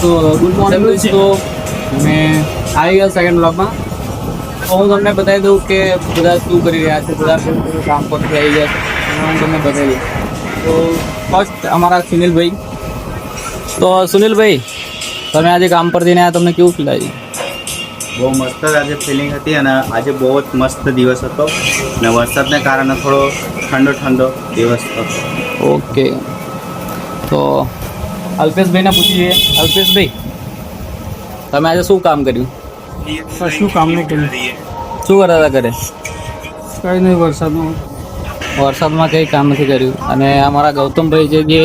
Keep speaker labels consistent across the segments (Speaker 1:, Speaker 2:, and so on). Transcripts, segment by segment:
Speaker 1: તો good morning દોસ્તો, મેં આવી ગયા સેકન્ડ બ્લોગમાં. હું તમને બતાવી દઉં કે બધા શું કરી રહ્યા છે, બધા શું કામ પરથી આવી ગયા છે, હું તમને બતાવી દઉં. તો ફર્સ્ટ અમારા સુનિલભાઈ. તો સુનિલભાઈ, તમે આજે કામ પરથી આવ્યા, તમને કેવું ફીલ આવ્યું?
Speaker 2: બહુ મસ્ત આજે ફિલિંગ હતી અને આજે બહુ જ મસ્ત દિવસ હતો અને વરસાદને કારણે થોડો ઠંડો દિવસ હતો.
Speaker 1: ઓકે, તો અલ્પેશભાઈને પૂછી જોઈએ. અલ્પેશભાઈ, તમે આજે શું કામ કર્યું?
Speaker 3: કશું કામ નહીં કર્યું.
Speaker 1: શું કરતા હતા ઘરે?
Speaker 3: કંઈ નહીં,
Speaker 1: વરસાદમાં કંઈ કામ નથી કર્યું. અને અમારા ગૌતમભાઈ છે જે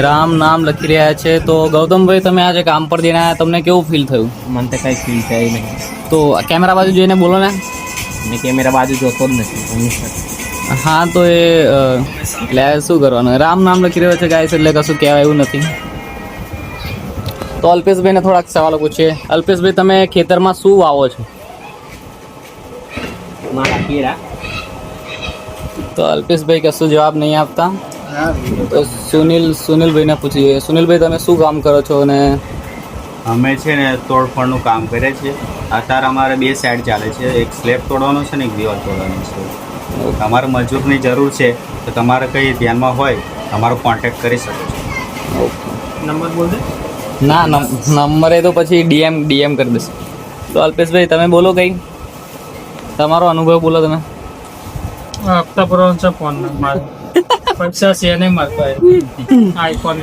Speaker 1: રામ નામ લખી રહ્યા છે. તો ગૌતમભાઈ, તમે આજે કામ પર જઈને આવ્યા, તમને કેવું ફીલ થયું?
Speaker 3: મને તો કંઈ ફીલ થાય નહીં.
Speaker 1: તો કેમેરા બાજુ જોઈને બોલો ને.
Speaker 3: મેં કેમેરા બાજુ જોતો જ નથી.
Speaker 1: હા, તો એ એટલે શું કરવાનું, રામ નામ લખી રહ્યો છે ગાઈસ, એટલે કશું કહેવાય એવું નથી. તો અલ્પેશભાઈને થોડાક સવાલો પૂછીએ. અલ્પેશભાઈ, તમે ખેતરમાં શું વાવો છો?
Speaker 3: મારા કેળા.
Speaker 1: તો અલ્પેશભાઈ કશું જવાબ નહીં આપતા. તો સુનિલભાઈને પૂછીએ. સુનિલભાઈ, તમે શું કામ કરો છો? અને
Speaker 2: અમે છે ને તોડફોડનું કામ કરીએ છીએ. અત્યારે અમારે 2 સાઈડ ચાલે છે, એક સ્લેબ તોડવાનો છે ને એક દિવાલ તોડવાનો છે. તમારે મજૂરની જરૂર છે તો તમારે કંઈ ધ્યાનમાં હોય તમારો કોન્ટેક્ટ કરી શકો છો.
Speaker 3: નંબર બોલ દે.
Speaker 1: ના, નંબરે તો પછી ડીએમ કરી દેશે. તો અલ્પેશભાઈ, તમે બોલો કંઈ, તમારો અનુભવ બોલો તમે.
Speaker 3: હપ્તા ભરવાનો છે ફોન પૈસા છે નહીં મારતો. આઈફોન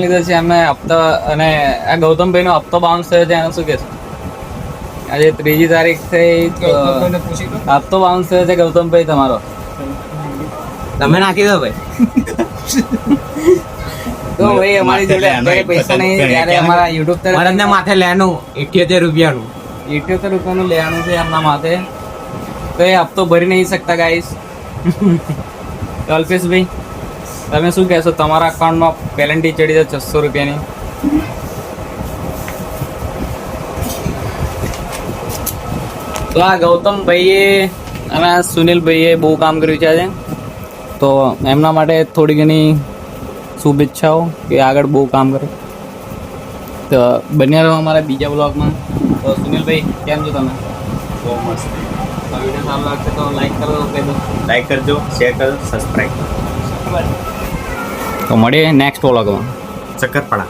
Speaker 1: લીધો છે અમે હપ્તા. અને આ ગૌતમભાઈનો હપ્તો બાઉન્સ થયો છે, એનું શું કહેશો? આજે 3જી તારીખ થઈ તો હપ્તો બાઉન્સ થયો છે ગૌતમભાઈ તમારો.
Speaker 3: તમે નાખી દો ભાઈ.
Speaker 1: તો ભાઈ, અમારી જોડે અત્યારે પૈસા નહીં, ત્યારે અમારા યુટ્યુબ
Speaker 3: મારા માથે લેનું 78 રૂપિયાનું.
Speaker 1: 78 રૂપિયાનું લેવાનું છે એમના માથે. તો એ હપ્તો ભરી નહીં શકતા ગાઈસ. અલ્પેશભાઈ, તમે શું કહેશો? તમારા અકાઉન્ટમાં પેનલ્ટી ચડી જાય 600 રૂપિયાની. તો આ ગૌતમભાઈએ અને આ સુનિલભાઈએ બહુ કામ કર્યું છે આજે. તો એમના માટે થોડી ઘણી શુભેચ્છાઓ કે આગળ બહુ કામ કરે. તો બન્યા રહો અમારા બીજા બ્લોગમાં. તો સુનિલભાઈ, કેમ છો તમે?
Speaker 2: બહુ મસ્ત.
Speaker 1: તો વિડીયો સારો લાગશે તો લાઈક કરો, કહી દો.
Speaker 2: લાઈક કરજો, શેર કરજો, સબસ્ક્રાઈબ.
Speaker 1: તો મળીએ નેક્સ્ટ વ્લોગમાં.
Speaker 2: ચક્કરપાડા.